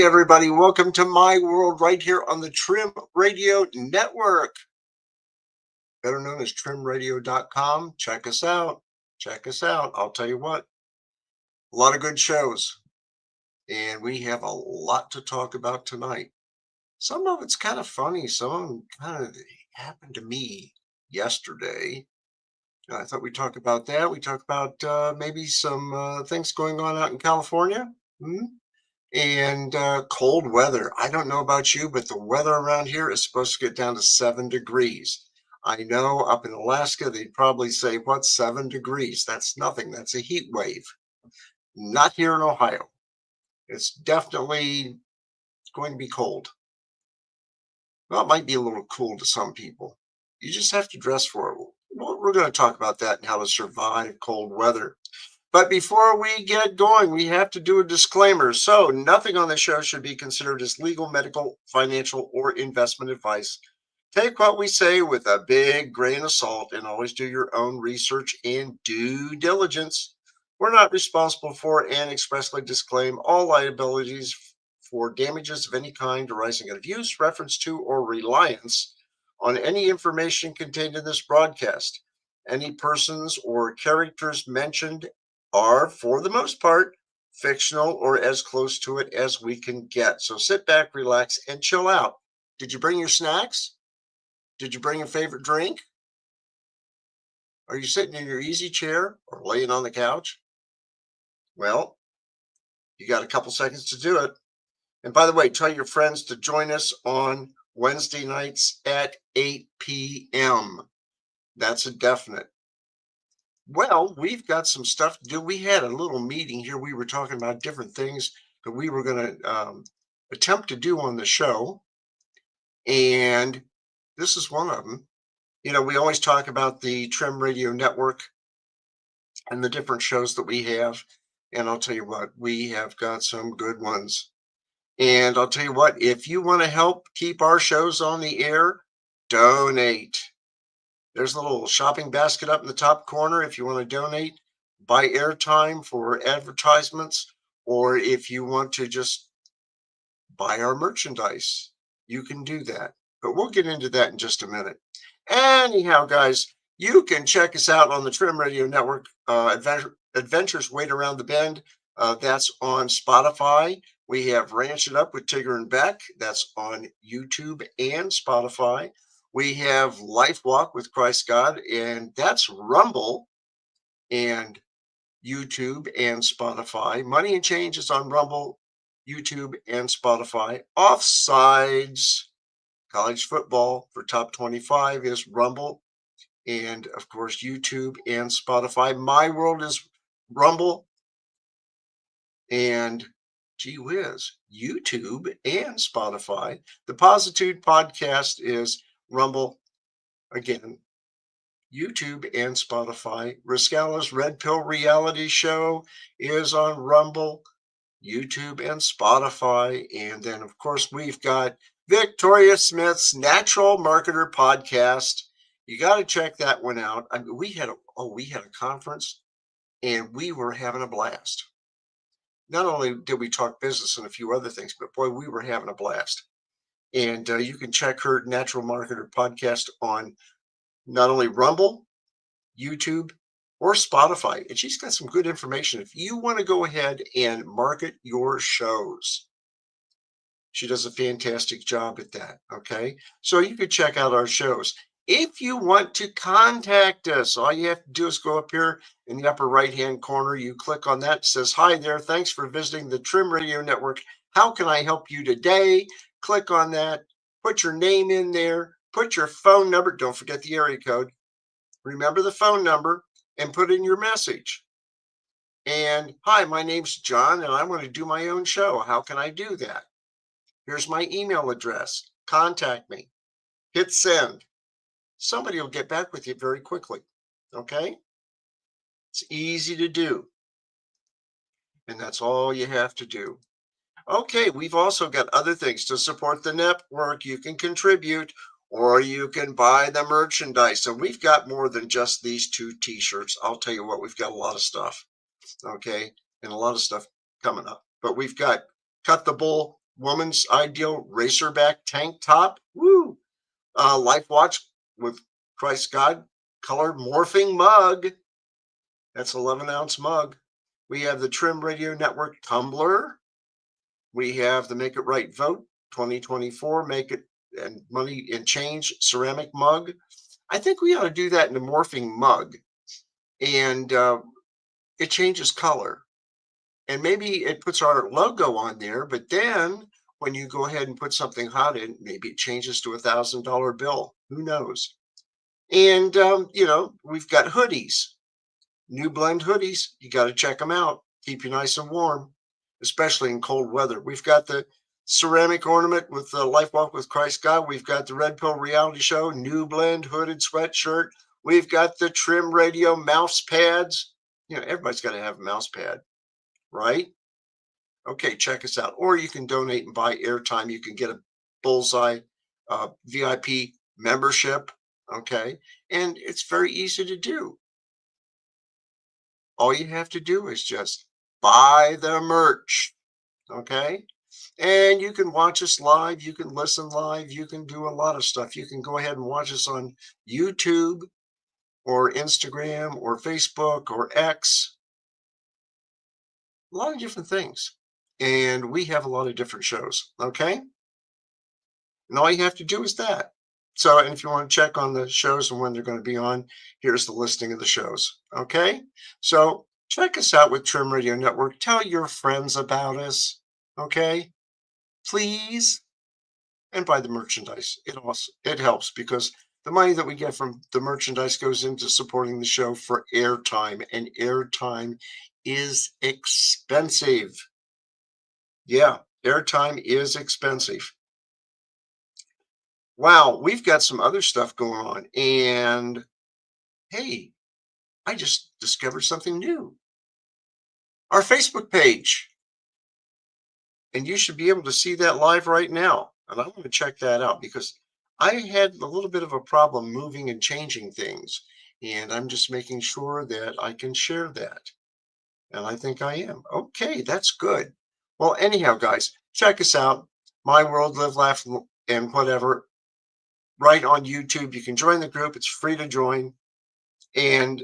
everybody. Welcome to my world right here on the Trim Radio Network, better known as trimradio.com. Check us out. Check us out. I'll tell you what, a lot of good shows, and we have a lot to talk about tonight. Some of it's kind of funny. Some of them kind of happened to me yesterday. I thought we'd talk about that. We talk about maybe some things going on out in California. And cold weather. I don't know about you, but the weather around here is supposed to get down to 7 degrees. I know up in Alaska, they'd probably say, what's 7 degrees? That's nothing. That's a heat wave. Not here in Ohio. It's definitely going to be cold. Well, it might be a little cool to some people. You just have to dress for it. We're going to talk about that and how to survive cold weather. But before we get going, we have to do a disclaimer. So nothing on the show should be considered as legal, medical, financial, or investment advice. Take what we say with a big grain of salt and always do your own research and due diligence. We're not responsible for and expressly disclaim all liabilities for damages of any kind arising out of use, reference to, or reliance on any information contained in this broadcast. Any persons or characters mentioned are, for the most part, fictional or as close to it as we can get. So sit back, relax, and chill out. Did you bring your snacks? Did you bring your favorite drink? Are you sitting in your easy chair or laying on the couch? Well, you got a couple seconds to do it. And by the way, tell your friends to join us on Wednesday nights at 8 p.m. That's a definite. Well, we've got some stuff to do. We had a little meeting here. We were talking about different things that we were going to attempt to do on the show. And this is one of them. You know, we always talk about the Trim Radio Network and the different shows that we have. And I'll tell you what, we have got some good ones. And I'll tell you what, if you want to help keep our shows on the air, donate. There's a little shopping basket up in the top corner if you want to donate, buy airtime for advertisements, or if you want to just buy our merchandise, you can do that. But we'll get into that in just a minute. Anyhow, guys, you can check us out on the Trim Radio Network. Adventures Wait Around the Bend. That's on Spotify. We have Ranch It Up with Tigger and Beck. That's on YouTube and Spotify. We have Life Walk with Christ God, and that's Rumble and YouTube and Spotify. Money and Change is on Rumble, YouTube, and Spotify. Offsides, college football for top 25 is Rumble, and of course, YouTube and Spotify. My World is Rumble, and gee whiz, YouTube and Spotify. The Positude podcast is Rumble, again, YouTube and Spotify. Riscala's Red Pill Reality Show is on Rumble, YouTube, and Spotify. And then, of course, we've got Victoria Smith's Natural Marketer Podcast. You got to check that one out. I mean, we had a conference, and we were having a blast. Not only did we talk business and a few other things, but boy, we were having a blast. And you can check her Natural Marketer Podcast on not only Rumble, YouTube, or Spotify. And she's got some good information. If you want to go ahead and market your shows, she does a fantastic job at that. Okay. So you can check out our shows. If you want to contact us, all you have to do is go up here in the upper right-hand corner. You click on that. It says, hi there. Thanks for visiting the Trim Radio Network. How can I help you today? Click on that. Put your name in there. Put your phone number. Don't forget the area code. Remember the phone number and put in your message. And hi, my name's John, and I want to do my own show. How can I do that? Here's my email address. Contact me. Hit send. Somebody will get back with you very quickly. Okay? It's easy to do. And that's all you have to do. Okay, we've also got other things to support the network. You can contribute or you can buy the merchandise. So we've got more than just these 2 t-shirts. I'll tell you what, we've got a lot of stuff. Okay, and a lot of stuff coming up. But we've got Cut the Bull woman's ideal racerback tank top. Woo! Life Watch with Christ God colored morphing mug. That's 11-ounce mug. We have the Trim Radio Network tumbler. We have the Make It Right Vote 2024 Make It and Money and Change ceramic mug. I think we ought to do that in a morphing mug, and it changes color. And maybe it puts our logo on there, but then when you go ahead and put something hot in, maybe it changes to $1,000 bill. Who knows? And we've got hoodies, new blend hoodies. You got to check them out. Keep you nice and warm, especially in cold weather. We've got the ceramic ornament with the Life Walk with Christ God. We've got the Red Pill Reality Show, new blend hooded sweatshirt. We've got the Trim Radio mouse pads. Everybody's got to have a mouse pad, right? Okay, check us out. Or you can donate and buy airtime. You can get a Bullseye VIP membership. Okay. And it's very easy to do. All you have to do is just buy the merch. Okay. And you can watch us live. You can listen live. You can do a lot of stuff. You can go ahead and watch us on YouTube or Instagram or Facebook or X. A lot of different things. And we have a lot of different shows. Okay. And all you have to do is that. So, and if you want to check on the shows and when they're going to be on, here's the listing of the shows. Okay. So check us out with Trim Radio Network. Tell your friends about us. Okay. Please. And buy the merchandise. It helps because the money that we get from the merchandise goes into supporting the show for airtime, and airtime is expensive. Yeah, airtime is expensive. Wow, we've got some other stuff going on. And hey, I just discovered something new. Our Facebook page. And you should be able to see that live right now. And I want to check that out because I had a little bit of a problem moving and changing things. And I'm just making sure that I can share that. And I think I am. Okay, that's good. Well, anyhow, guys, check us out. My World, Live, Laugh, and whatever. Right on YouTube. You can join the group. It's free to join. And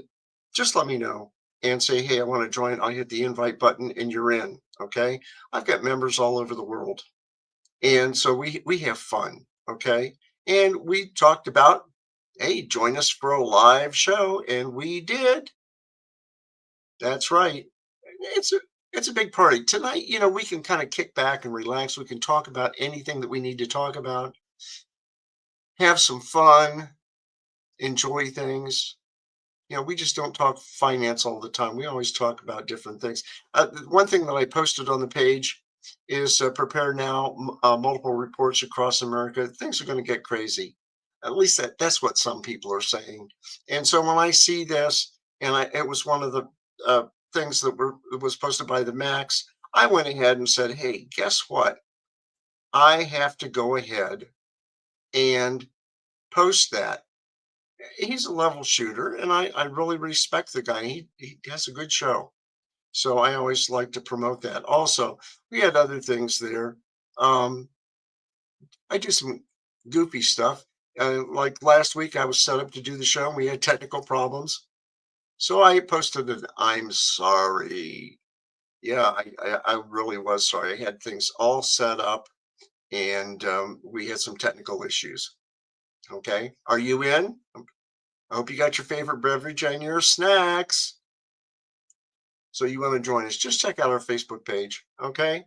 just let me know and say, hey, I want to join. I'll hit the invite button and you're in. Okay. I've got members all over the world. And so we have fun. Okay. And we talked about, hey, join us for a live show. And we did. That's right. It's a big party. Tonight, we can kind of kick back and relax. We can talk about anything that we need to talk about, have some fun, enjoy things. We just don't talk finance all the time. We always talk about different things. One thing that I posted on the page is prepare now, multiple reports across America. Things are going to get crazy. At least that's what some people are saying. And so when I see this, and it was one of the things that was posted by the Max, I went ahead and said, hey, guess what? I have to go ahead and post that. He's a level shooter, and I really respect the guy. He has a good show. So I always like to promote that. Also, we had other things there. Um, I do some goofy stuff. Like last week, I was set up to do the show, and we had technical problems. So I posted an I'm sorry. Yeah, I really was sorry. I had things all set up, and we had some technical issues. Okay. Are you in? I hope you got your favorite beverage and your snacks. So you want to join us, just check out our Facebook page, okay?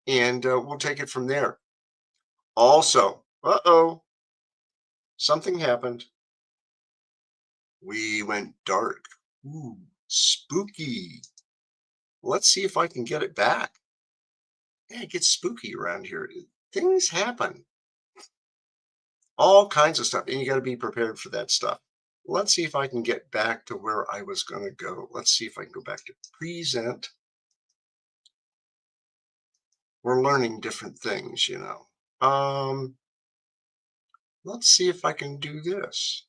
And we'll take it from there. Also, something happened. We went dark. Ooh, spooky. Let's see if I can get it back. Yeah, it gets spooky around here. Things happen. All kinds of stuff. And you got to be prepared for that stuff. Let's see if I can get back to where I was going to go. Let's see if I can go back to present. We're learning different things. Let's see if I can do this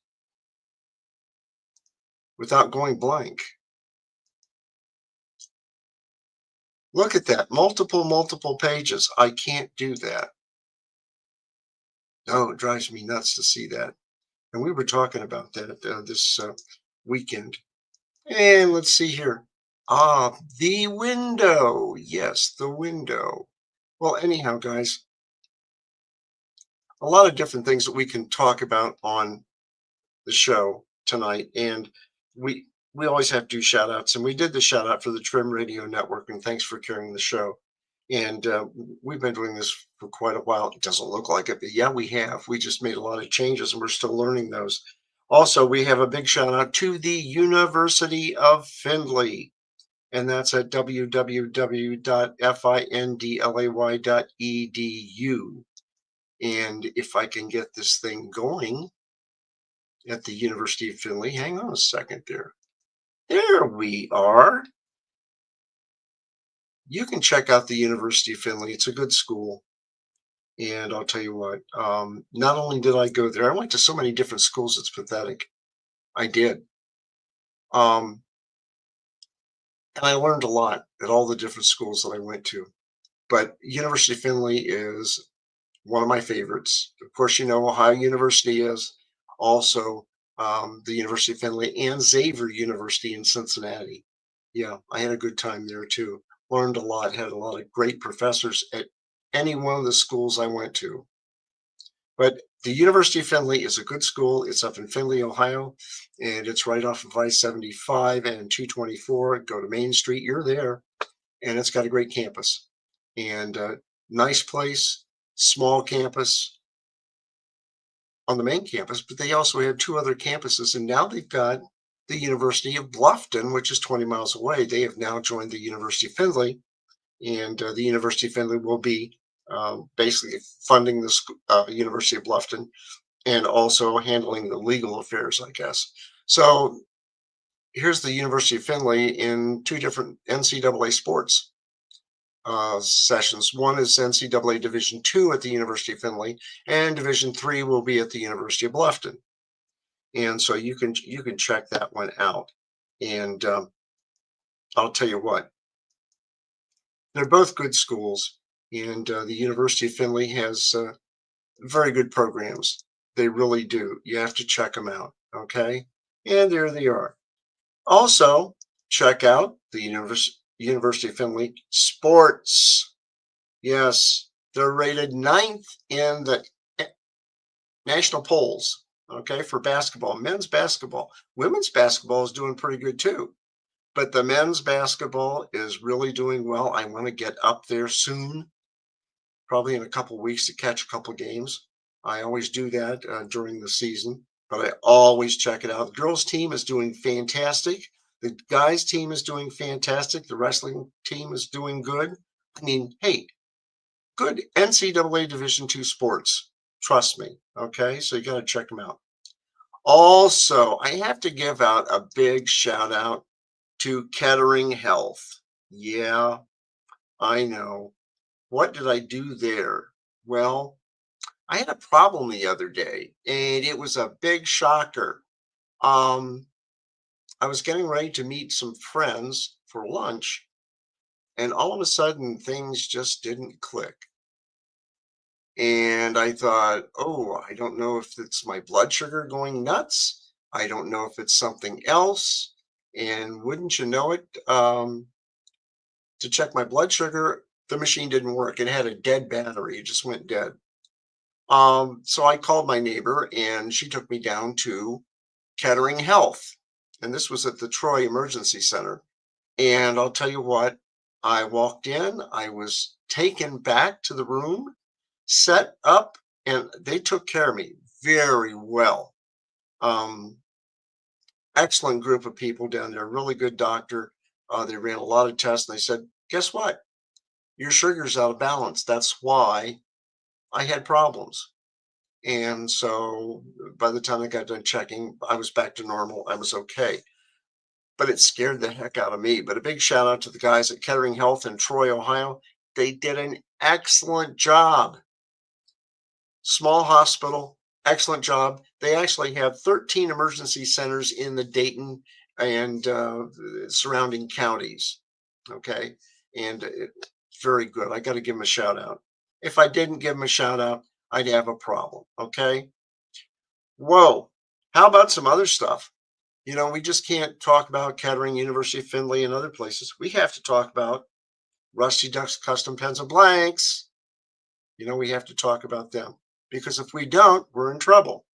without going blank. Look at that. Multiple pages. I can't do that. Oh, it drives me nuts to see that. And we were talking about that this weekend. And let's see here. Ah, the window. Yes, the window. Well, anyhow, guys, a lot of different things that we can talk about on the show tonight. And we always have to do shout outs. And we did the shout out for the Trim Radio Network. And thanks for carrying the show. And we've been doing this for quite a while. It doesn't look like it, but yeah, we have. We just made a lot of changes and we're still learning those. Also, we have a big shout out to the University of Findlay, and that's at www.findlay.edu. And if I can get this thing going at the University of Findlay, hang on a second there. There we are. You can check out the University of Findlay. It's a good school. And I'll tell you what, not only did I go there, I went to so many different schools, it's pathetic. I did. Um, and I learned a lot at all the different schools that I went to. But University of Findlay is one of my favorites. Of course, you know, Ohio University is also the University of Findlay and Xavier University in Cincinnati. Yeah, I had a good time there too. Learned a lot, had a lot of great professors at any one of the schools I went to. But the University of Findlay is a good school. It's up in Findlay, Ohio, and it's right off of I-75 and 224. Go to Main Street, you're there, and it's got a great campus and nice place, small campus on the main campus, but they also have two other campuses, and now they've got the University of Bluffton, which is 20 miles away. They have now joined the University of Findlay, and the University of Findlay will be basically funding the University of Bluffton and also handling the legal affairs, I guess. So here's the University of Findlay in two different NCAA sports sessions. One is NCAA Division II at the University of Findlay, and Division III will be at the University of Bluffton. And so you can check that one out. And I'll tell you what, they're both good schools, and the University of Findlay has very good programs. They really do. You have to check them out. Okay. And there they are. Also, check out the University of Findlay sports. Yes, they're rated ninth in the national polls. Okay, for basketball, men's basketball. Women's basketball is doing pretty good too. But the men's basketball is really doing well. I want to get up there soon, probably in a couple weeks to catch a couple games. I always do that during the season, but I always check it out. The girls' team is doing fantastic. The guys' team is doing fantastic. The wrestling team is doing good. I mean, hey, good NCAA Division II sports. Trust me. Okay, so you got to check them out. Also, I have to give out a big shout out to Kettering Health. Yeah, I know. What did I do there? Well, I had a problem the other day, and it was a big shocker. Um, I was getting ready to meet some friends for lunch, and all of a sudden things just didn't click. And I thought, oh, I don't know if it's my blood sugar going nuts. I don't know if it's something else. And wouldn't you know it, to check my blood sugar, the machine didn't work. It had a dead battery. It just went dead. So I called my neighbor and she took me down to Kettering Health. And this was at the Troy Emergency Center. And I'll tell you what, I walked in, I was taken back to the room, set up, and they took care of me very well. Um, Excellent group of people down there, really good doctor. They ran a lot of tests and they said, guess what? Your sugar's out of balance. That's why I had problems. And so by the time I got done checking, I was back to normal. I was okay. But it scared the heck out of me. But a big shout out to the guys at Kettering Health in Troy, Ohio. They did an excellent job. Small hospital, excellent job. They actually have 13 emergency centers in the Dayton and surrounding counties. Okay. and it's very good. I got to give him a shout out. If I didn't give him a shout out, I'd have a problem. Okay. Whoa. How about some other stuff? We just can't talk about Kettering, University of Findlay, and other places. We have to talk about Rusty Duck's Custom Pens and Blanks. We have to talk about them because if we don't, we're in trouble.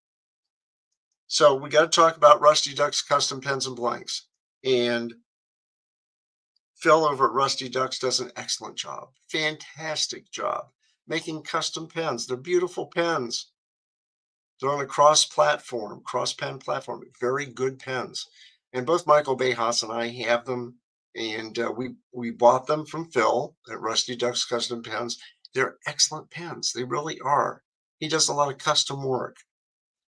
So we got to talk about Rusty Duck's Custom Pens and Blanks. And Phil over at Rusty Ducks does an excellent job, fantastic job making custom pens. They're beautiful pens. They're on a cross pen platform, very good pens. And both Michael Bejas and I have them. And we bought them from Phil at Rusty Ducks Custom Pens. They're excellent pens. They really are. He does a lot of custom work.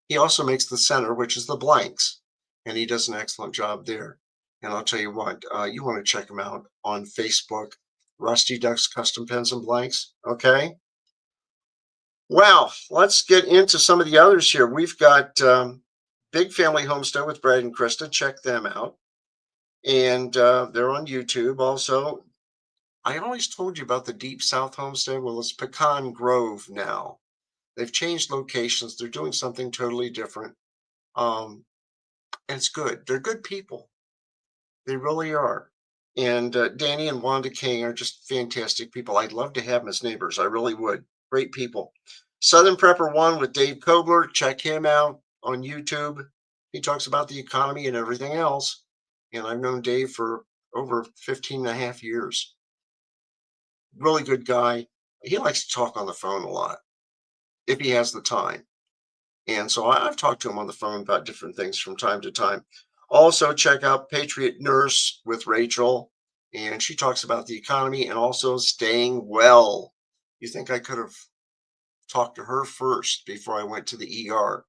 He also makes the center, which is the blanks, and he does an excellent job there. And I'll tell you what, you want to check him out on Facebook, Rusty Ducks Custom Pens and Blanks. Okay. Well, let's get into some of the others here. We've got Big Family Homestead with Brad and Krista. Check them out. And they're on YouTube. Also, I always told you about the Deep South Homestead. Well, it's Pecan Grove now. They've changed locations. They're doing something totally different. And it's good. They're good people. They really are. And Danny and Wanda King are just fantastic people. I'd love to have them as neighbors. I really would. Great people. Southern Prepper One with Dave Kobler. Check him out on YouTube. He talks about the economy and everything else. And I've known Dave for over 15 and a half years. Really good guy. He likes to talk on the phone a lot if he has the time. And so I've talked to him on the phone about different things from time to time. Also, check out Patriot Nurse with Rachel, and she talks about the economy and also staying well. You think I could have talked to her first before I went to the ER?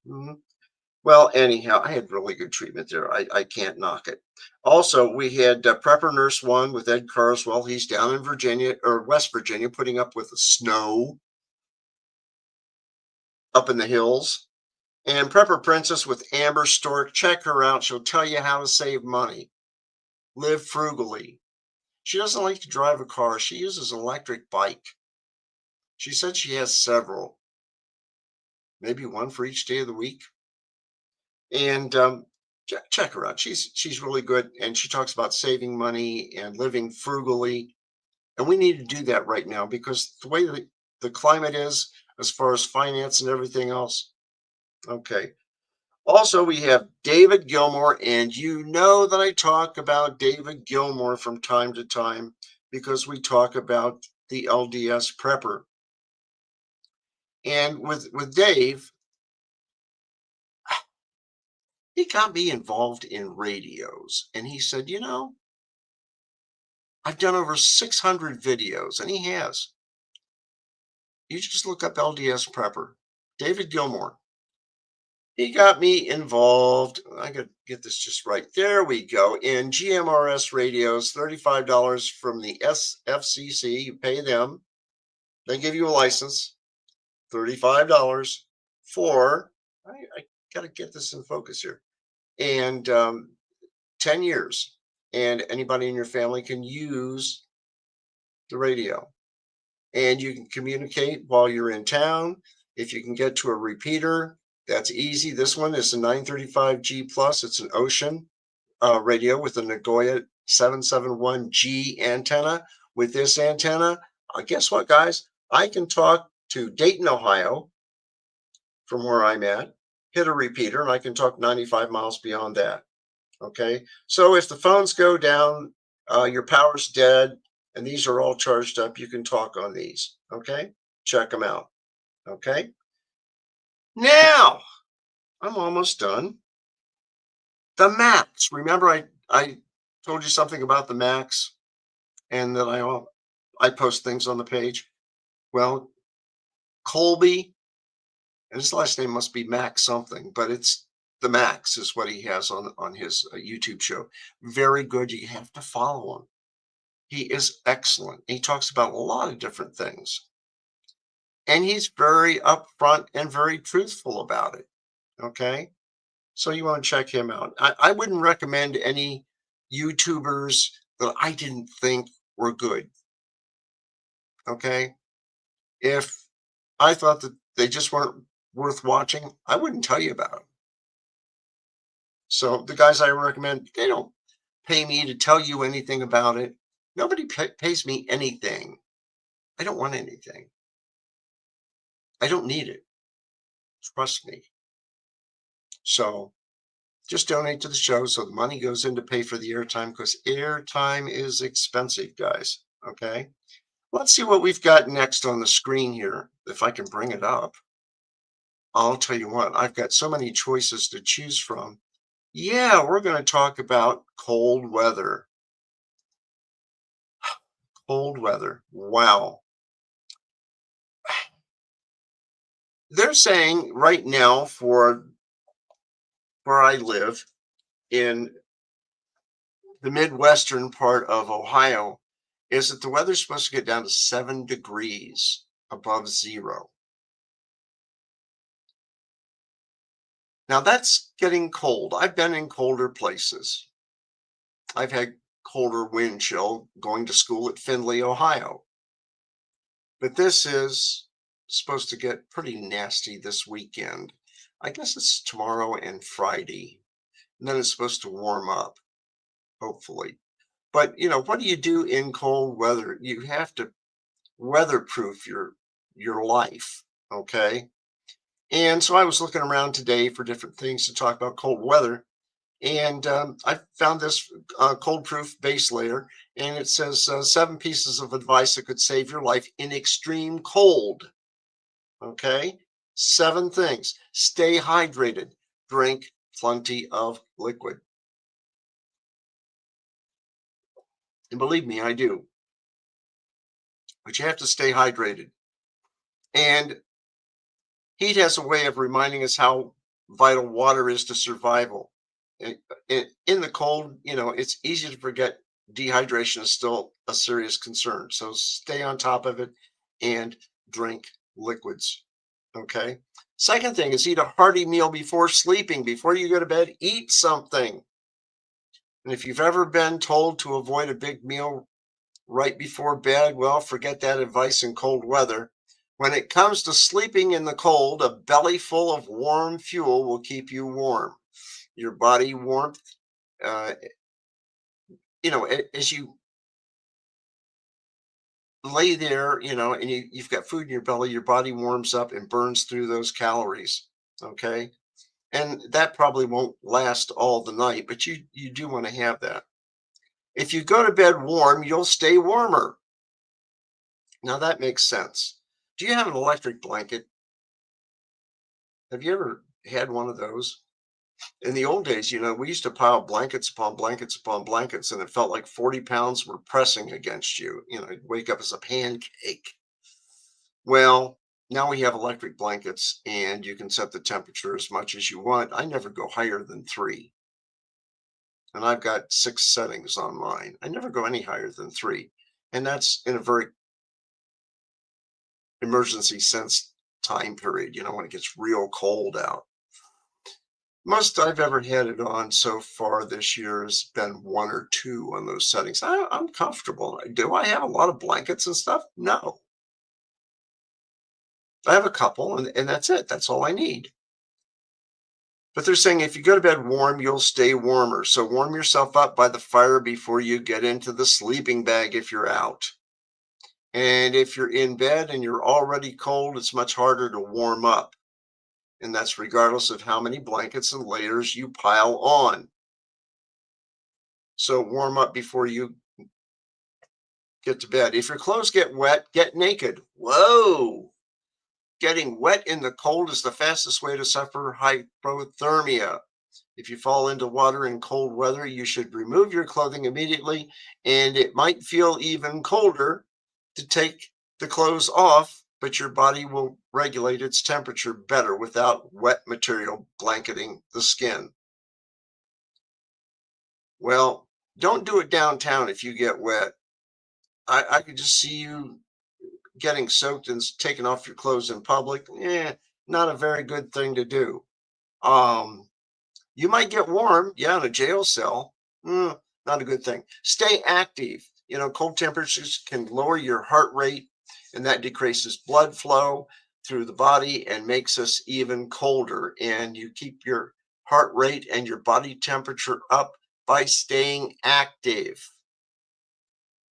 Well, anyhow, I had really good treatment there. I can't knock it. Also, we had Prepper Nurse One with Ed Carswell. He's down in Virginia or West Virginia, putting up with the snow up in the hills. And Prepper Princess with Amber Stork. Check her out. She'll tell you how to save money. Live frugally. She doesn't like to drive a car. She uses an electric bike. She said she has several, maybe one for each day of the week. And check her out. She's really good. And she talks about saving money and living frugally. And we need to do that right now because the way the climate is, as far as finance and everything else. Okay. Also, we have David Gilmore, and you know that I talk about David Gilmore from time to time because we talk about the LDS prepper. And with Dave, he got me involved in radios. And he said, I've done over 600 videos, and he has. You just look up LDS prepper, David Gilmore. He got me involved. I got to get this just right. There we go. In GMRS radios, $35 from the FCC. You pay them. They give you a license. $35 for, I got to get this in focus here. And 10 years. And anybody in your family can use the radio. And you can communicate while you're in town. If you can get to a repeater, that's easy. This one is a 935G plus. It's an Ocean radio with a Nagoya 771G antenna. With this antenna, guess what, guys? I can talk to Dayton, Ohio, from where I'm at, hit a repeater, and I can talk 95 miles beyond that. Okay. So if the phones go down, your power's dead, and these are all charged up, you can talk on these. Okay. Check them out. Okay. Now, I'm almost done. The Macs. Remember, I told you something about the Macs and that I post things on the page. Well, Colby, and his last name must be Max something, but it's the Max is what he has on his YouTube show. Very good. You have to follow him. He is excellent. He talks about a lot of different things. And he's very upfront and very truthful about it. Okay. So you want to check him out. I wouldn't recommend any YouTubers that I didn't think were good. Okay. If I thought that they just weren't worth watching, I wouldn't tell you about them. So the guys I recommend, they don't pay me to tell you anything about it. Nobody pays me anything. I don't want anything. I don't need it. Trust me. So just donate to the show so the money goes in to pay for the airtime because airtime is expensive, guys. Okay. Let's see what we've got next on the screen here. If I can bring it up, I'll tell you what, I've got so many choices to choose from. Yeah, we're going to talk about cold weather. Cold weather. Wow. They're saying right now for where I live in the Midwestern part of Ohio is that the weather's supposed to get down to 7 degrees above zero. Now that's getting cold. I've been in colder places. I've had colder wind chill going to school at Findlay, Ohio. But this is supposed to get pretty nasty this weekend. I guess it's tomorrow and Friday. And then it's supposed to warm up, hopefully. But what do you do in cold weather? You have to weatherproof your life, okay? And so I was looking around today for different things to talk about cold weather, and I found this cold proof base layer, and it says 7 pieces of advice that could save your life in extreme cold. Okay, 7 things. Stay hydrated. Drink plenty of liquid. And believe me, I do. But you have to stay hydrated. And heat has a way of reminding us how vital water is to survival. In the cold, it's easy to forget dehydration is still a serious concern. So stay on top of it and drink liquids. Okay. Second thing is eat a hearty meal before sleeping. Before you go to bed, eat something. And if you've ever been told to avoid a big meal right before bed, well, forget that advice in cold weather. When it comes to sleeping in the cold, a belly full of warm fuel will keep you warm. Your body warmth, uh, as you lay there, and you've got food in your belly, your body warms up and burns through those calories. Okay. And that probably won't last all the night, but you do want to have that. If you go to bed warm, you'll stay warmer. Now that makes sense. Do you have an electric blanket? Have you ever had one of those? In the old days, we used to pile blankets upon blankets upon blankets, and it felt like 40 pounds were pressing against you. You'd wake up as a pancake. Well, now we have electric blankets, and you can set the temperature as much as you want. I never go higher than 3, and I've got 6 settings on mine. I never go any higher than 3, and that's in a very emergency sense time period, when it gets real cold out. Most I've ever had it on so far this year has been 1 or 2 on those settings. I'm comfortable. Do I have a lot of blankets and stuff? No. I have a couple, and that's it. That's all I need. But they're saying if you go to bed warm, you'll stay warmer. So warm yourself up by the fire before you get into the sleeping bag if you're out. And if you're in bed and you're already cold, it's much harder to warm up. And that's regardless of how many blankets and layers you pile on. So warm up before you get to bed. If your clothes get wet, get naked. Whoa. Getting wet in the cold is the fastest way to suffer hypothermia. If you fall into water in cold weather, you should remove your clothing immediately, and it might feel even colder to take the clothes off, but your body will regulate its temperature better without wet material blanketing the skin. Well, don't do it downtown if you get wet. I could just see you getting soaked and taking off your clothes in public. Not a very good thing to do. Um, you might get warm, yeah, in a jail cell. Not a good thing. Stay active. Cold temperatures can lower your heart rate, and that decreases blood flow through the body and makes us even colder. And you keep your heart rate and your body temperature up by staying active.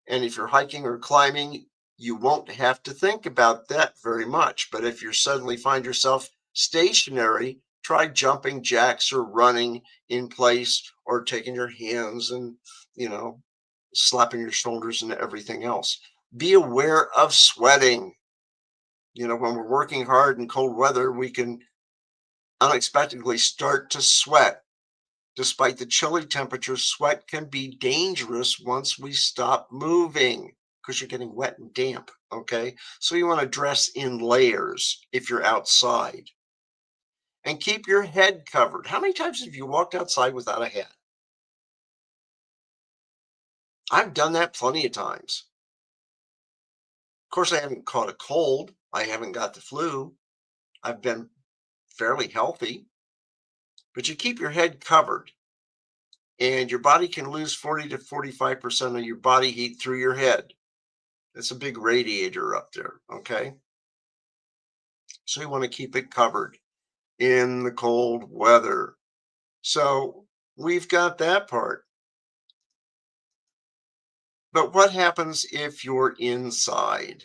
And if you're hiking or climbing, you won't have to think about that very much. But if you suddenly find yourself stationary, try jumping jacks or running in place or taking your hands and, you know, slapping your shoulders and everything else. Be aware of sweating. When we're working hard in cold weather, we can unexpectedly start to sweat. Despite the chilly temperatures, sweat can be dangerous once we stop moving because you're getting wet and damp. Okay. So you want to dress in layers if you're outside and keep your head covered. How many times have you walked outside without a hat? I've done that plenty of times. Of course, I haven't caught a cold. I haven't got the flu. I've been fairly healthy, but you keep your head covered and your body can lose 40 to 45% of your body heat through your head. It's a big radiator up there, okay? So you want to keep it covered in the cold weather. So we've got that part. But what happens if you're inside?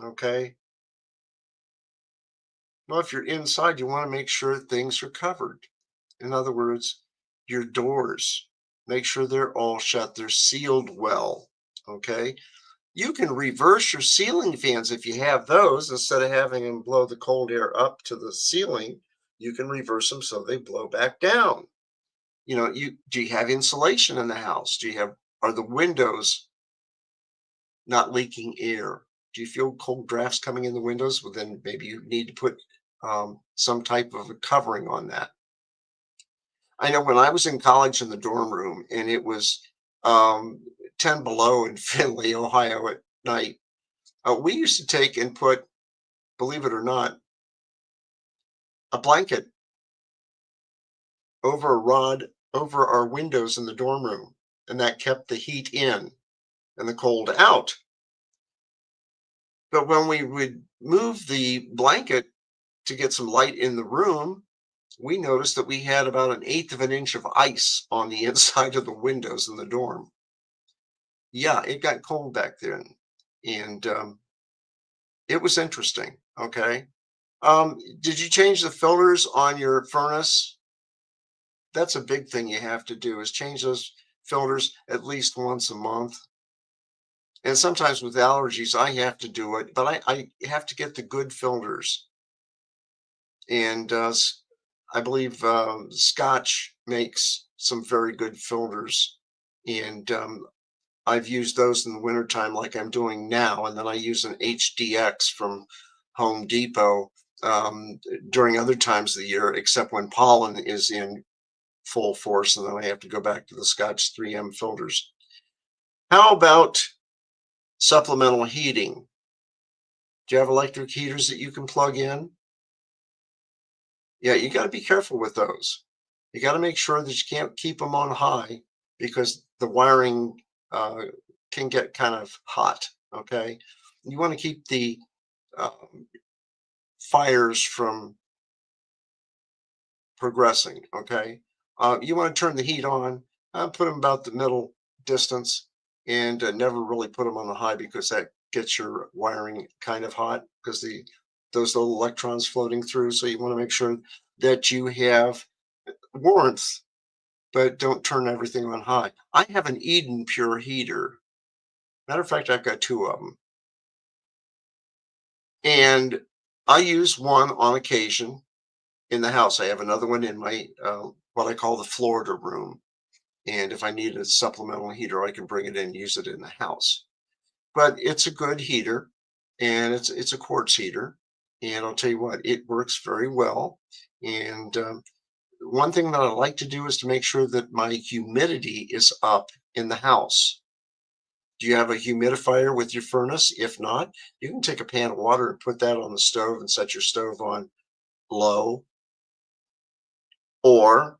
Okay? Well, if you're inside, you want to make sure things are covered. In other words, your doors, make sure they're all shut, they're sealed well, okay? You can reverse your ceiling fans if you have those. Instead of having them blow the cold air up to the ceiling, you can reverse them so they blow back down. Do you have insulation in the house? Are the windows not leaking air? Do you feel cold drafts coming in the windows? Well, then maybe you need to put some type of a covering on that. I know when I was in college in the dorm room and it was um, 10 below in Findlay, Ohio at night, we used to take and put, believe it or not, a blanket over a rod over our windows in the dorm room, and that kept the heat in and the cold out. But when we would move the blanket to get some light in the room, we noticed that we had about an eighth of an inch of ice on the inside of the windows in the dorm. Yeah, it got cold back then, and it was interesting. Okay. Did you change the filters on your furnace? That's a big thing you have to do is change those filters at least once a month. And sometimes with allergies, I have to do it, but I have to get the good filters. And I believe Scotch makes some very good filters. And I've used those in the wintertime like I'm doing now. And then I use an HDX from Home Depot during other times of the year, except when pollen is in full force, and then I have to go back to the Scotch 3M filters. How about supplemental heating? Do you have electric heaters that you can plug in? Yeah, you got to be careful with those. You got to make sure that you can't keep them on high because the wiring uh, can get kind of hot. Okay, you want to keep the um, fires from progressing. Okay, you want to turn the heat on, put them about the middle distance, and never really put them on the high because that gets your wiring kind of hot because the those little electrons floating through. So you want to make sure that you have warmth, but don't turn everything on high. I have an Eden Pure heater. Matter of fact, I've got two of them, and I use one on occasion in the house. I have another one in my what I call the Florida room. And if I need a supplemental heater, I can bring it in and use it in the house. But it's a good heater, and it's a quartz heater. And I'll tell you what, it works very well. And one thing that I like to do is to make sure that my humidity is up in the house. Do you have a humidifier with your furnace? If not, you can take a pan of water and put that on the stove and set your stove on low, or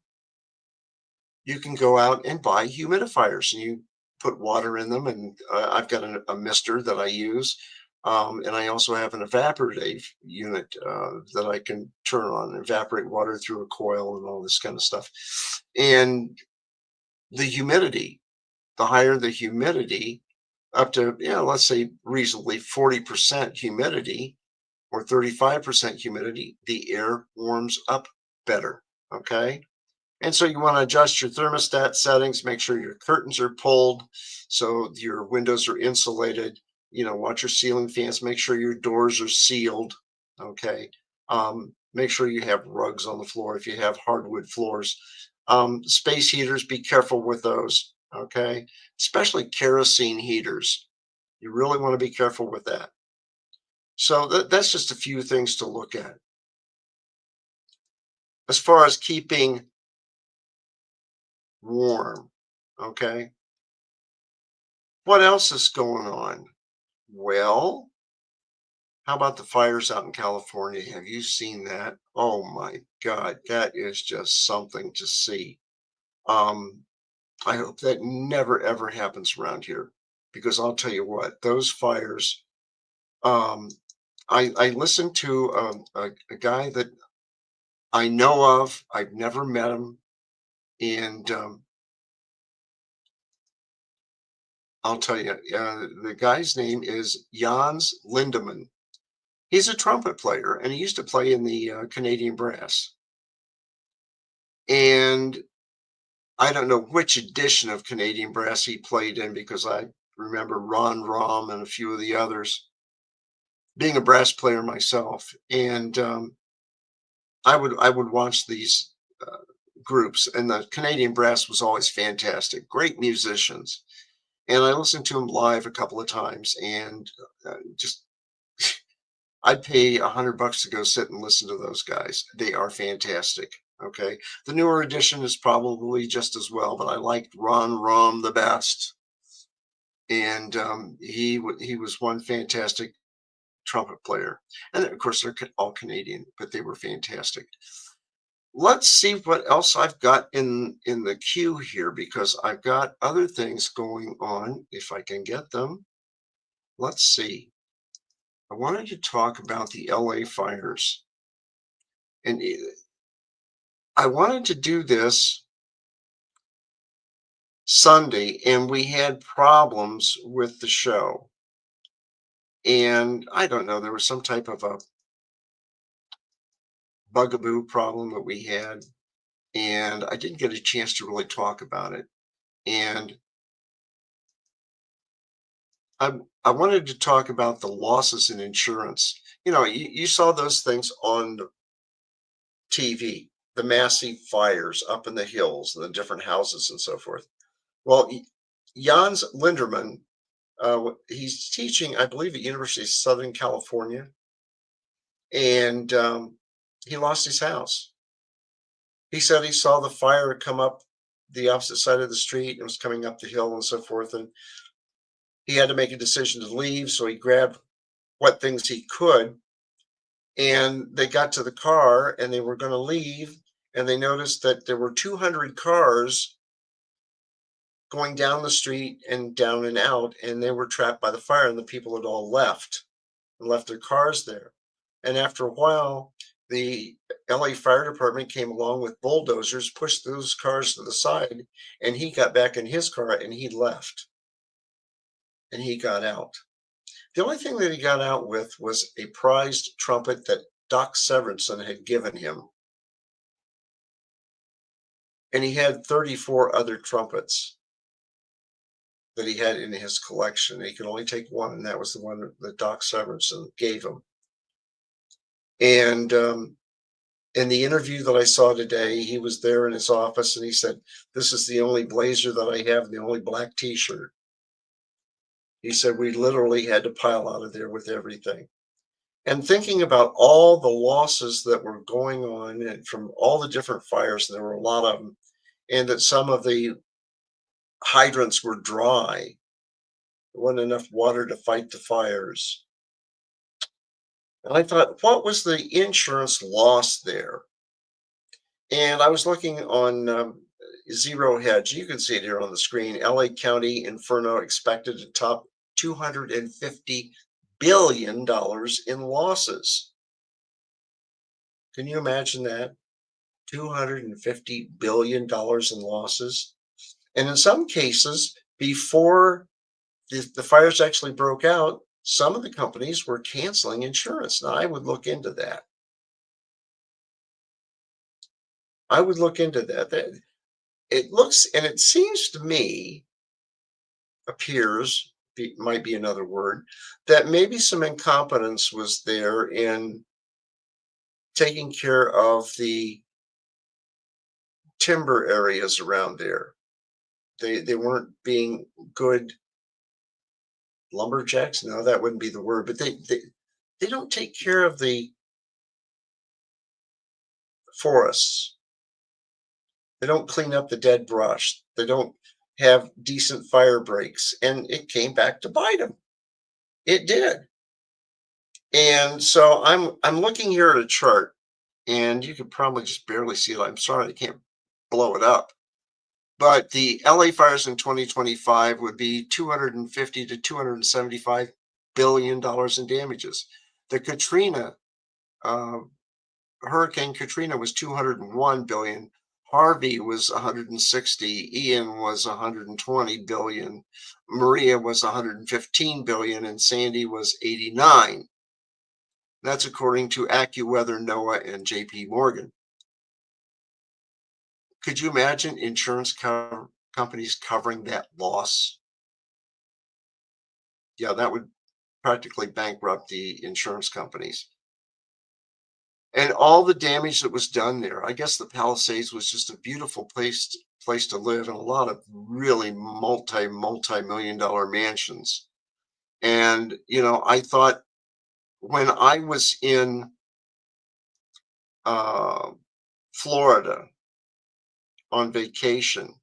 you can go out and buy humidifiers and you put water in them, and I've got a mister that I use. And I also have an evaporative unit that I can turn on, evaporate water through a coil and all this kind of stuff. And the humidity, the higher the humidity, up to, let's say reasonably 40% humidity or 35% humidity, the air warms up better. Okay. And so you want to adjust your thermostat settings, make sure your curtains are pulled so your windows are insulated. Watch your ceiling fans, make sure your doors are sealed. Okay. Make sure you have rugs on the floor if you have hardwood floors. Space heaters, be careful with those. Okay. Especially kerosene heaters. You really want to be careful with that. So that's just a few things to look at. As far as keeping warm, okay? What else is going on? Well, how about the fires out in California? Have you seen that? Oh my God, that is just something to see. Um, I hope that never ever happens around here because I'll tell you what, those fires. Um, I listened to a guy that I know of. I've never met him, and I'll tell you, the guy's name is Jans Lindemann. He's a trumpet player, and he used to play in the Canadian brass. And I don't know which edition of Canadian brass he played in because I remember Ron Rom and a few of the others. Being a brass player myself, and I would watch these uh, groups, and the Canadian brass was always fantastic, great musicians. And I listened to him live a couple of times, and just I'd pay $100 to go sit and listen to those guys. They are fantastic. Okay. The newer edition is probably just as well, but I liked Ron Rom the best. And he was one fantastic trumpet player. And of course, they're all Canadian, but they were fantastic. Let's see what else I've got in the queue here because I've got other things going on if I can get them. Let's see. I wanted to talk about the LA fires. And I wanted to do this Sunday, and we had problems with the show. And I don't know, there was some type of a bugaboo problem that we had, and I didn't get a chance to really talk about it. And I wanted to talk about the losses in insurance. You saw those things on TV, the massive fires up in the hills and the different houses and so forth. Well, Jans Linderman, he's teaching, I believe, at University of Southern California, and he lost his house. He said he saw the fire come up the opposite side of the street and was coming up the hill and so forth, and he had to make a decision to leave. So he grabbed what things he could, and they got to the car and they were going to leave, and they noticed that there were 200 cars going down the street and down and out, and they were trapped by the fire, and the people had all left and left their cars there. And after a while, the LA Fire Department came along with bulldozers, pushed those cars to the side, and he got back in his car and he left and he got out. The only thing that he got out with was a prized trumpet that Doc Severinsen had given him. And he had 34 other trumpets that he had in his collection. He could only take one, and that was the one that Doc Severinsen gave him. And in the interview that I saw today, he was there in his office and he said, "This is the only blazer that I have, the only black t shirt." He said, "We literally had to pile out of there with everything." And thinking about all the losses that were going on and from all the different fires, and there were a lot of them, and that some of the hydrants were dry, there wasn't enough water to fight the fires. And I thought, what was the insurance loss there? And I was looking on zero hedge. You can see it here on the screen. LA County Inferno expected to top $250 billion in losses. Can you imagine that? $250 billion in losses. And in some cases, before the fires actually broke out, some of the companies were canceling insurance. Now, I would look into that. I would look into that. It looks and it seems to me, appears, might be another word, that maybe some incompetence was there in taking care of the timber areas around there. They weren't being good lumberjacks. No, that wouldn't be the word, but they don't take care of the forests. They don't clean up the dead brush. They don't have decent fire breaks, and it came back to bite them. It did. And so I'm looking here at a chart, and you can probably just barely see it. I'm sorry, I can't blow it up. But the LA fires in 2025 would be 250 to 275 billion dollars in damages. The Katrina uh, Hurricane Katrina was 201 billion. Harvey was 160. Ian was 120 billion. Maria was 115 billion, and Sandy was 89. That's according to AccuWeather, NOAA, and JP Morgan. Could you imagine insurance companies covering that loss? Yeah, that would practically bankrupt the insurance companies. And all the damage that was done there. I guess the Palisades was just a beautiful place to live, and a lot of really multi-million dollar mansions. And I thought when I was in uh, Florida on vacation,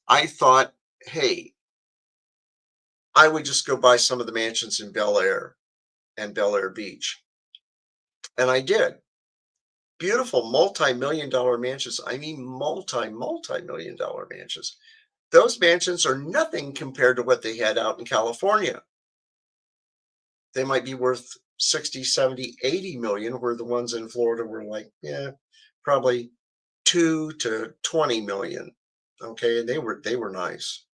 I thought, hey, I would just go buy some of the mansions in Bel Air and Bel Air Beach. And I did. Beautiful multi-million dollar mansions. I mean, multi-million dollar mansions. Those mansions are nothing compared to what they had out in California. They might be worth 60, 70, 80 million, where the ones in Florida were like, yeah, probably 2 to 20 million. Okay, and they were nice.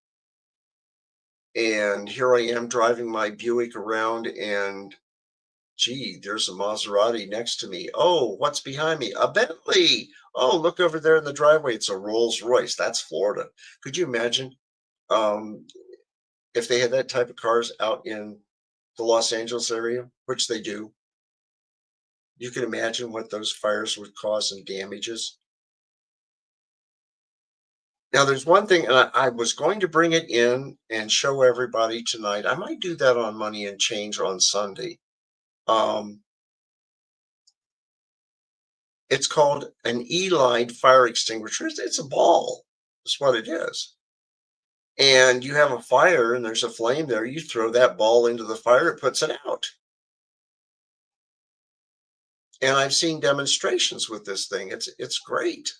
And here I am driving my Buick around, and gee, there's a Maserati next to me. Oh, what's behind me? A Bentley. Oh, look over there in the driveway. It's a Rolls Royce. That's Florida. Could you imagine um, if they had that type of cars out in the Los Angeles area, which they do? You can imagine what those fires would cause in damages. Now, there's one thing, and I was going to bring it in and show everybody tonight. I might do that on Money and Change on Sunday. Um, It's called an E-line fire extinguisher. It's a ball. That's what it is. And you have a fire and there's a flame there. You throw that ball into the fire, it puts it out. And I've seen demonstrations with this thing. It's great.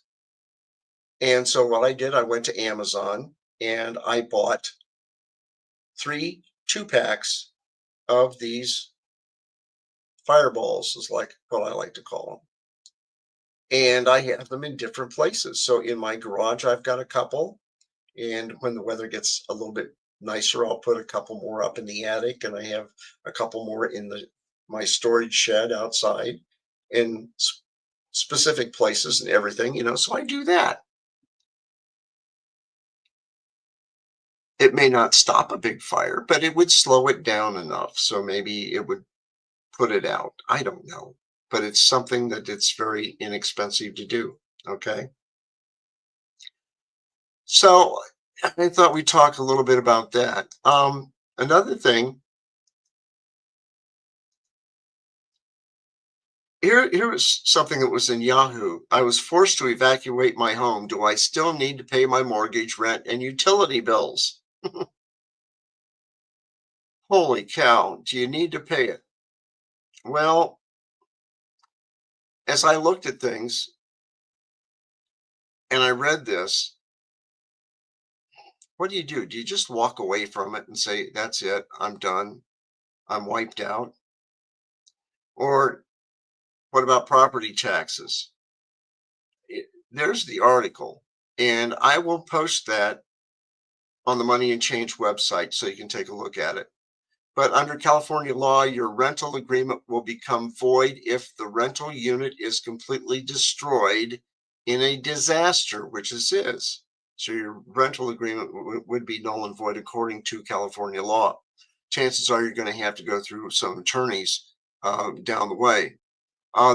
And so what I did, I went to Amazon and I bought 2 packs of these fireballs, is like what I like to call them. And I have them in different places. So in my garage, I've got a couple. And when the weather gets a little bit nicer, I'll put a couple more up in the attic, and I have a couple more in my storage shed outside in specific places and everything. So I do that. It may not stop a big fire, but it would slow it down enough. So maybe it would put it out. I don't know. But it's something that it's very inexpensive to do. Okay. So I thought we'd talk a little bit about that. Another thing, here was something that was in Yahoo. I was forced to evacuate my home. Do I still need to pay my mortgage, rent, and utility bills? Holy cow, do you need to pay it? Well, as I looked at things and I read this, what do you do? Do you just walk away from it and say, that's it, I'm done, I'm wiped out? Or what about property taxes? There's the article, and I will post that on the Money and Change website so you can take a look at it. But under California law, your rental agreement will become void if the rental unit is completely destroyed in a disaster, which this is. So your rental agreement would be null and void according to California law. Chances are you're going to have to go through some attorneys down the way.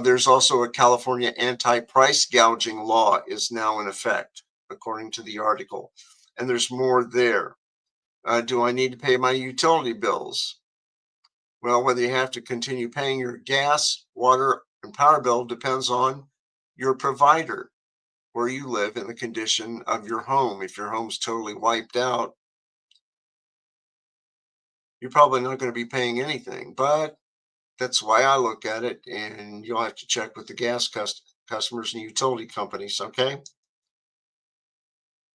There's also a California anti-price gouging law is now in effect, according to the article. And there's more there. Do I need to pay my utility bills? Well, whether you have to continue paying your gas, water, and power bill depends on your provider, where you live, and the condition of your home. If your home's totally wiped out, you're probably not going to be paying anything. But that's why I look at it, and you'll have to check with the customers and utility companies. Okay.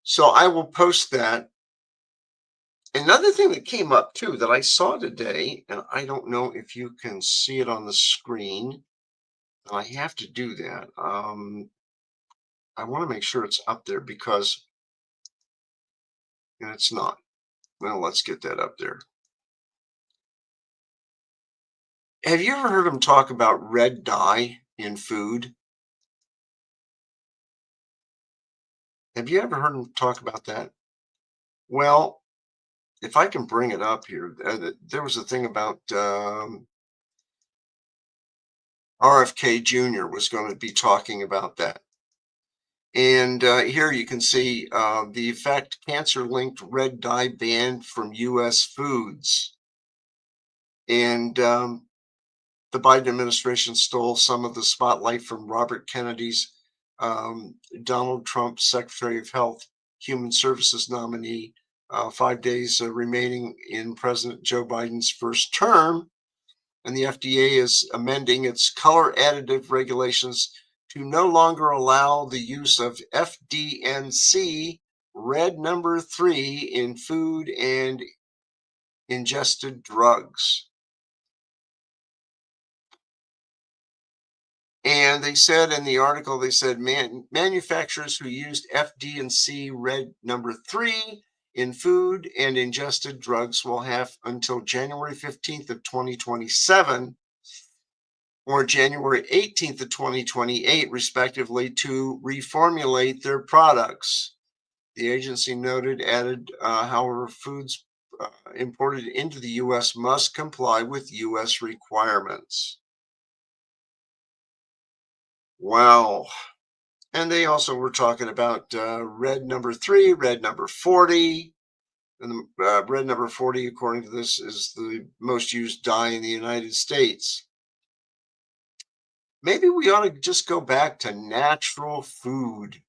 So I will post that. Another thing that came up too that I saw today, and I don't know if you can see it on the screen, and I have to do that. I want to make sure it's up there because, and it's not. Well, let's get that up there. Have you ever heard them talk about red dye in food? Have you ever heard them talk about that? Well, if I can bring it up here, there was a thing about RFK Jr. was going to be talking about that. And here you can see the effect cancer-linked red dye banned from U.S. foods. And the Biden administration stole some of the spotlight from Robert Kennedy's Donald Trump Secretary of Health, Human Services nominee, 5 days remaining in President Joe Biden's first term. And the FDA is amending its color additive regulations to no longer allow the use of FDNC red number 3 in food and ingested drugs. And they said in the article, they said manufacturers who used FD&C red number 3 in food and ingested drugs will have until January 15th of 2027 or January 18th of 2028, respectively, to reformulate their products. The agency added, however, foods imported into the U.S. must comply with U.S. requirements. Wow. And they also were talking about red number 3, red number 40. And the red number 40, according to this, is the most used dye in the United States. Maybe we ought to just go back to natural food,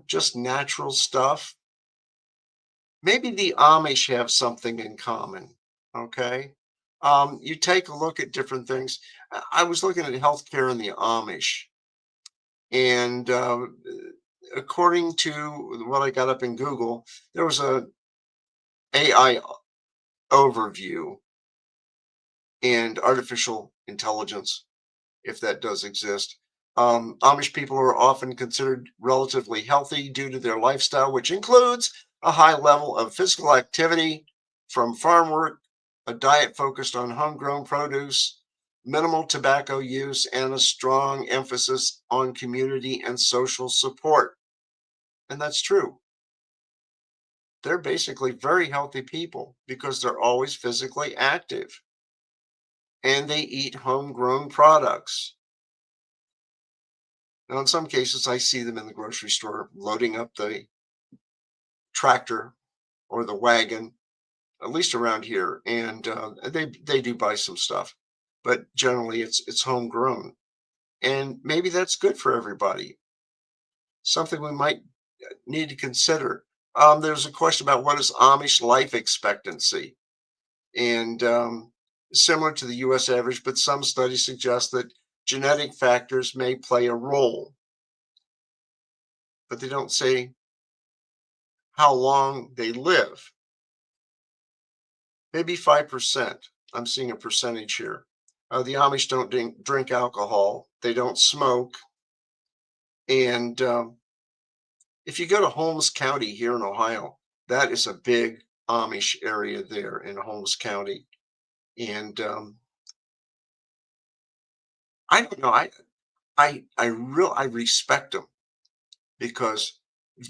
just natural stuff. Maybe the Amish have something in common. Okay. You take a look at different things. I was looking at healthcare in the Amish, and according to what I got up in Google, there was a AI overview and artificial intelligence, if that does exist. Amish people are often considered relatively healthy due to their lifestyle, which includes a high level of physical activity from farm work, a diet focused on homegrown produce, minimal tobacco use, and a strong emphasis on community and social support. And that's true. They're basically very healthy people because they're always physically active and they eat homegrown products. Now, in some cases, I see them in the grocery store loading up the tractor or the wagon, at least around here, and they do buy some stuff, but generally it's homegrown, and maybe that's good for everybody. Something we might need to consider. There's a question about what is Amish life expectancy, and similar to the U.S. average, but some studies suggest that genetic factors may play a role, but they don't say how long they live. Maybe 5%. I'm seeing a percentage here. The Amish don't drink alcohol. They don't smoke. And if you go to Holmes County here in Ohio, that is a big Amish area there in Holmes County. And I don't know. I respect them because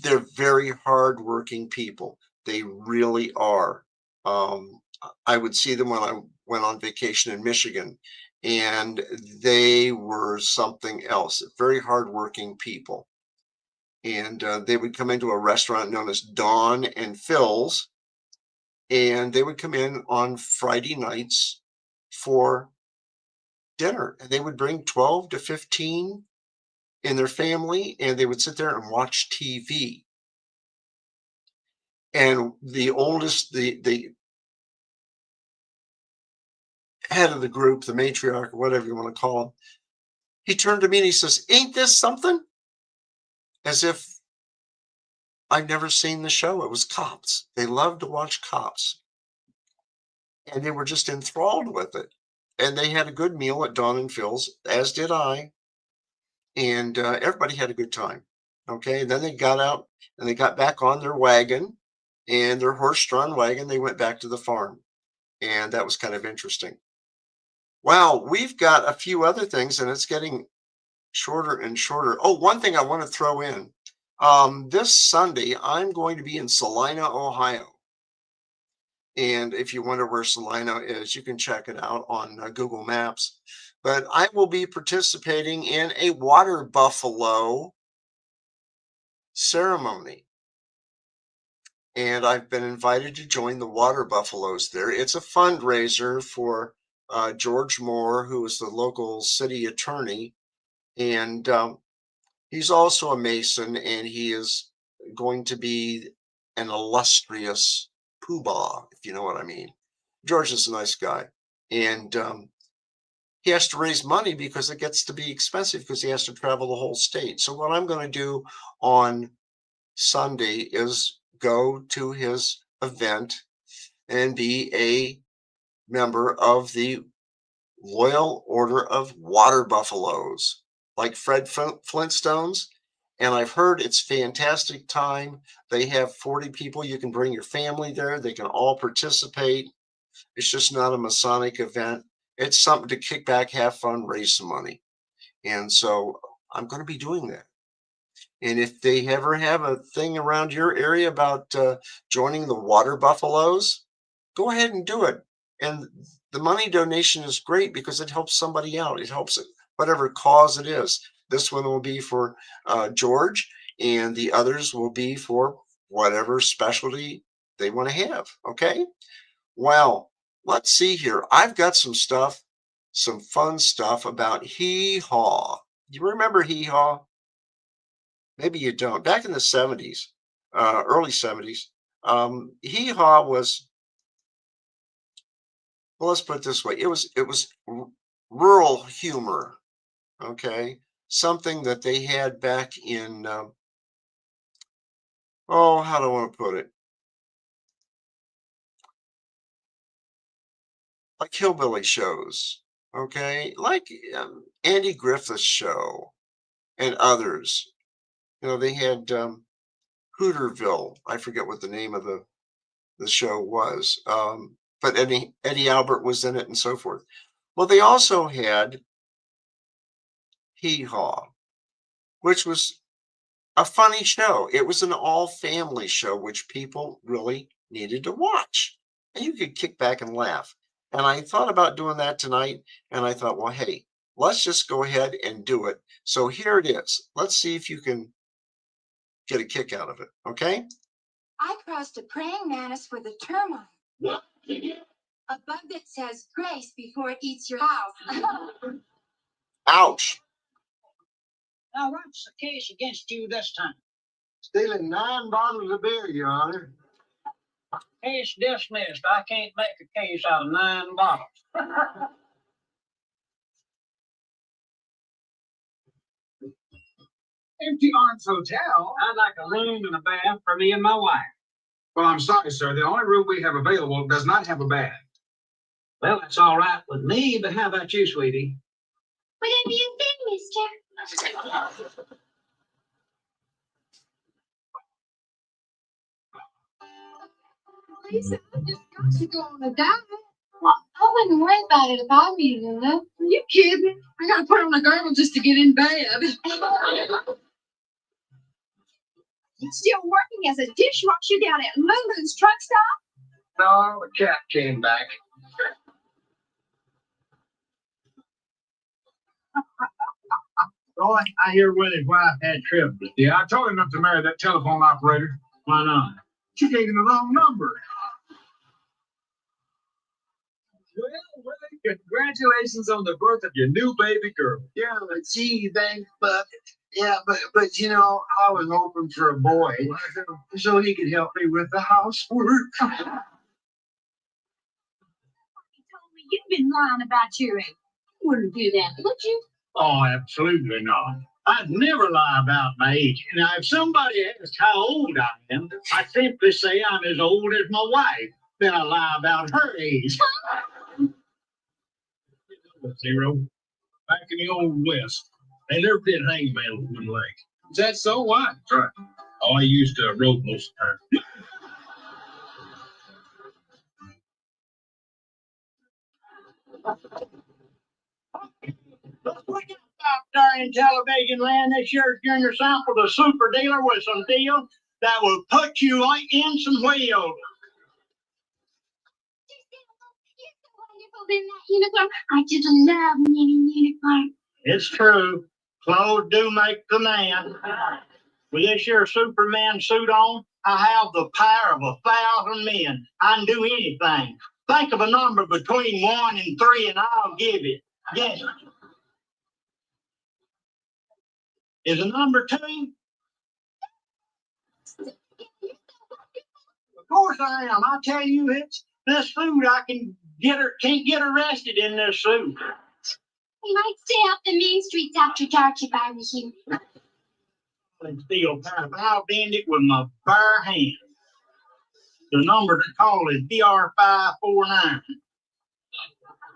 they're very hardworking people. They really are. I would see them when I went on vacation in Michigan, and they were something else. Very hardworking people. And they would come into a restaurant known as Dawn and Phil's, and they would come in on Friday nights for dinner, and they would bring 12 to 15 in their family, and they would sit there and watch TV. And the oldest, the head of the group, the matriarch, or whatever you want to call him, he turned to me and he says, "Ain't this something?" As if I've never seen the show. It was Cops. They loved to watch Cops, and they were just enthralled with it. And they had a good meal at Dawn and Phil's, as did I, and everybody had a good time. Okay, and then they got out and they got back on their wagon and their horse-drawn wagon. They went back to the farm, and that was kind of interesting. Wow, we've got a few other things, and it's getting shorter and shorter. Oh, one thing I want to throw in. This Sunday, I'm going to be in Salina, Ohio. And if you wonder where Salina is, you can check it out on Google Maps. But I will be participating in a water buffalo ceremony. And I've been invited to join the water buffaloes there. It's a fundraiser for George Moore, who is the local city attorney. And he's also a Mason, and he is going to be an illustrious poobah, if you know what I mean. George is a nice guy. And he has to raise money because it gets to be expensive because he has to travel the whole state. So what I'm going to do on Sunday is go to his event and be a member of the Loyal Order of Water Buffaloes, like Fred Flintstones. And I've heard it's fantastic time. They have 40 people. You can bring your family there. They can all participate. It's just not a Masonic event. It's something to kick back, have fun, raise some money. And so I'm going to be doing that. And if they ever have a thing around your area about joining the water buffaloes, go ahead and do it. And the money donation is great because it helps somebody out. It helps it, whatever cause it is. This one will be for George, and the others will be for whatever specialty they want to have. Okay. Well, let's see here. I've got some stuff, some fun stuff about hee haw. You remember hee haw? Maybe you don't. Back in the 70s, early 70s, hee haw was, well, let's put it this way. It was rural humor, okay? Something that they had back in, oh, how do I want to put it? Like hillbilly shows, okay? Like Andy Griffith's show and others. You know, they had Hooterville. I forget what the name of the show was, but Eddie Albert was in it and so forth. Well, they also had Hee Haw, which was a funny show. It was an all-family show, which people really needed to watch, and you could kick back and laugh. And I thought about doing that tonight, and I thought, well, hey, let's just go ahead and do it. So here it is. Let's see if you can get a kick out of it. Okay? I crossed a praying mantis with a termite. What? A bug that says grace before it eats your house. Ouch. Now, what's the case against you this time? Stealing 9 bottles of beer, Your Honor. Case dismissed. I can't make a case out of 9 bottles. Empty Arms Hotel. I'd like a room and a bath for me and my wife. Well, I'm sorry, sir. The only room we have available does not have a bath. Well, that's all right with me, but how about you, sweetie? Whatever you think, mister. Lisa, I just got to go on a diet. Well, I wouldn't worry about it if I were you, Lulu. Are you kidding? I gotta put on a girdle just to get in bed. You still working as a dishwasher down at Lulu's truck stop? No, the cat came back. Roy, I hear Willie's wife had trouble. Yeah, I told him not to marry that telephone operator. Why not? She gave him the wrong number. Well, Willie, congratulations on the birth of your new baby girl. Yeah, but gee, thanks, but but you know, I was hoping for a boy, so he could help me with the housework. You told me you've been lying about your age. You wouldn't do that, would you? Oh, absolutely not. I'd never lie about my age. Now, if somebody asks how old I am, I simply say I'm as old as my wife. Then I lie about her age. Zero. Back in the old West, they never did hangman with one leg. Is that so? Why? That's right. Oh, I used to rope most of the time. Look out there in television land this year's junior sample the super dealer with some deals that will put you like in some wheels. You're so wonderful in that uniform. I just love knitting uniform. It's true. Clothes do make the man. With this here Superman suit on, I have the power of 1,000 men. I can do anything. Think of a number between 1 and 3 and I'll give it. Yes. Is a number 2? Of course I am. I tell you, it's this suit. Can't get arrested in this suit. We might stay off the main streets after dark if I was you. And steel pipe. I'll bend it with my bare hand. The number to call is DR549.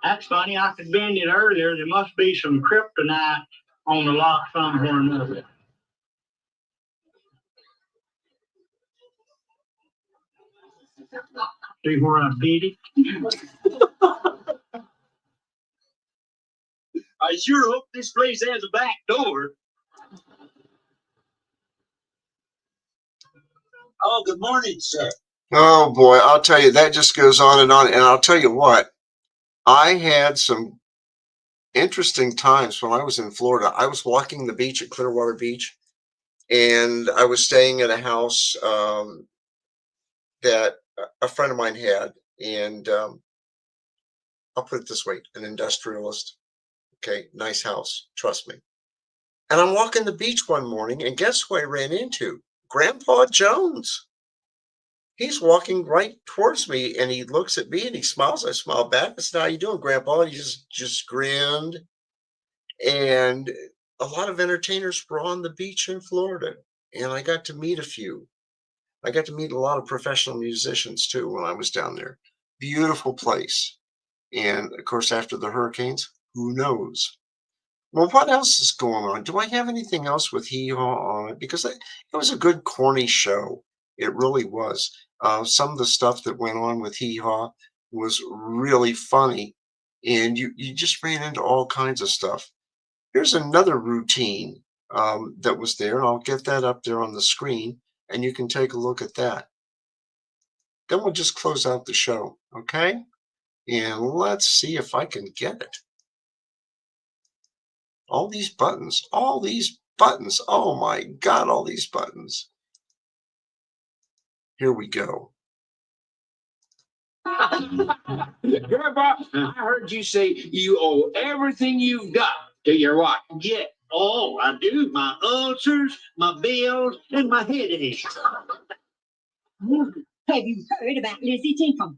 That's funny. I could bend it earlier. There must be some kryptonite on the lock somewhere or another. See where I beat it? I sure hope this place has a back door. Oh, good morning, sir. Oh boy, I'll tell you, that just goes on. And I'll tell you what, I had some interesting times when I was in Florida. I was walking the beach at Clearwater Beach, and I was staying at a house that a friend of mine had. And I'll put it this way, an industrialist. Okay, nice house, trust me. And I'm walking the beach one morning, and guess who I ran into? Grandpa Jones. He's walking right towards me, and he looks at me and he smiles. I smile back. I said, "How you doing, Grandpa?" And he just grinned. And a lot of entertainers were on the beach in Florida, and I got to meet a few. I got to meet a lot of professional musicians too when I was down there. Beautiful place. And of course, after the hurricanes, who knows? Well, what else is going on? Do I have anything else with Hee Haw on it? Because it was a good corny show. It really was. Some of the stuff that went on with Hee Haw was really funny, and you just ran into all kinds of stuff. Here's another routine that was there, and I'll get that up there on the screen, and you can take a look at that. Then we'll just close out the show, okay? And let's see if I can get it. All these buttons, all these buttons. Oh my God, all these buttons. Here we go. Grandpa, I heard you say you owe everything you've got to your wife. Yeah, oh, I do. My ulcers, my bills, and my headache. Have you heard about Lizzie Tinkle?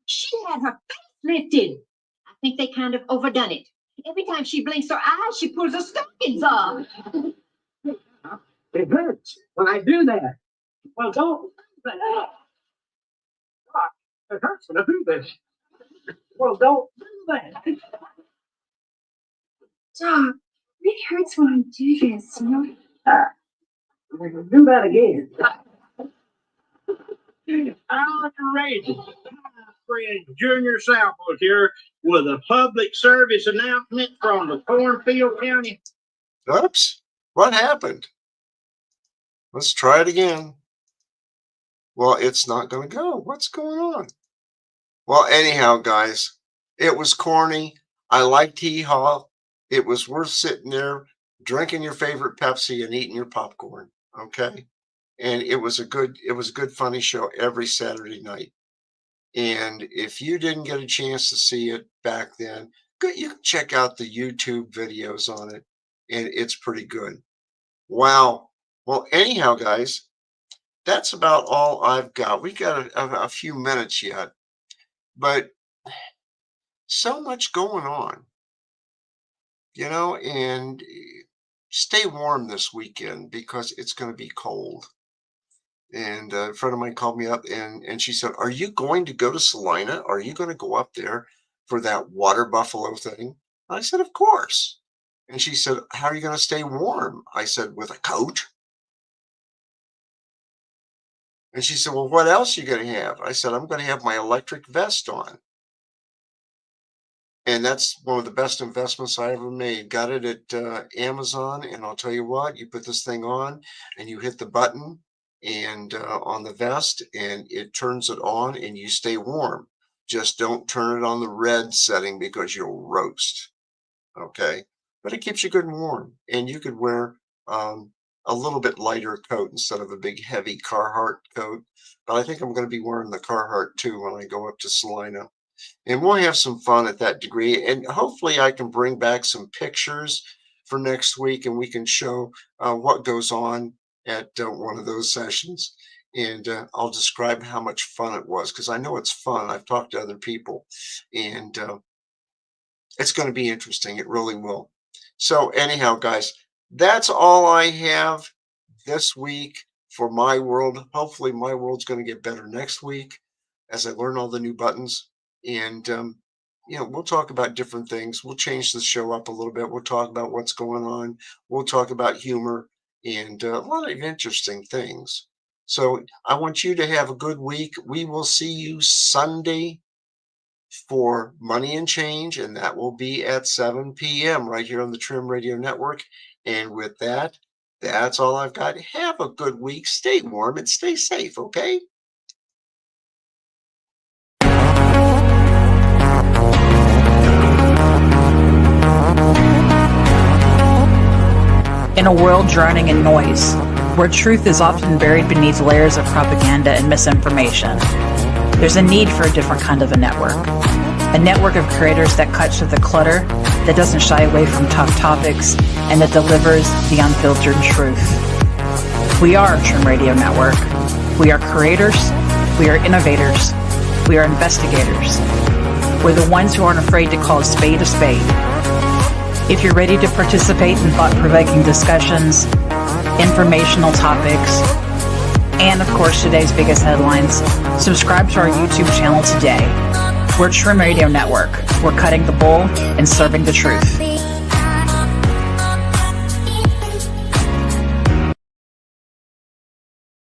She had her face lifted. I think they kind of overdone it. Every time she blinks her eyes, she pulls her stockings off. It hurts when I do that. Well, don't. It hurts to do this. Well, don't do that. Doc, it really hurts when I do this, you know? Do that again. Outrageous. Fred Junior Southwood here with a public service announcement from the Cornfield County. Oops. What happened? Let's try it again. Well, it's not going to go. What's going on? Well, anyhow, guys, it was corny. I liked Hee-Haw. It was worth sitting there, drinking your favorite Pepsi and eating your popcorn. Okay. And it was a good, funny show every Saturday night. And if you didn't get a chance to see it back then, you can check out the YouTube videos on it. And it's pretty good. Wow. Well, anyhow, guys, that's about all I've got. We got a few minutes yet, but so much going on, you know, and stay warm this weekend because it's going to be cold. And a friend of mine called me up and she said, are you going to go to Salina? Are you going to go up there for that water buffalo thing? I said, of course. And she said, how are you going to stay warm? I said, with a coat. And she said, well, what else are you going to have? I said, I'm going to have my electric vest on. And that's one of the best investments I ever made. Got it at Amazon. And I'll tell you what, you put this thing on and you hit the button and on the vest and it turns it on and you stay warm. Just don't turn it on the red setting because you'll roast. Okay. But it keeps you good and warm. And you could wear a little bit lighter coat instead of a big heavy Carhartt coat. But I think I'm going to be wearing the Carhartt too when I go up to Salina. And we'll have some fun at that degree. And hopefully I can bring back some pictures for next week and we can show what goes on at one of those sessions. And I'll describe how much fun it was because I know it's fun. I've talked to other people and it's going to be interesting. It really will. So anyhow, guys, that's all I have this week for my world. Hopefully my world's going to get better next week as I learn all the new buttons. And, you know, we'll talk about different things. We'll change the show up a little bit. We'll talk about what's going on. We'll talk about humor and a lot of interesting things. So I want you to have a good week. We will see you Sunday for Money and Change, and that will be at 7 p.m. right here on the Trim Radio Network. And with that, that's all I've got. Have a good week. Stay warm and stay safe, okay? In a world drowning in noise, where truth is often buried beneath layers of propaganda and misinformation, there's a need for a different kind of a network of creators that cuts through the clutter, that doesn't shy away from tough topics, and that delivers the unfiltered truth. We are Trim Radio Network. We are creators, we are innovators, we are investigators. We're the ones who aren't afraid to call a spade a spade. If you're ready to participate in thought-provoking discussions, informational topics, and of course today's biggest headlines, subscribe to our YouTube channel today. We're Trim Radio Network. We're cutting the bull and serving the truth.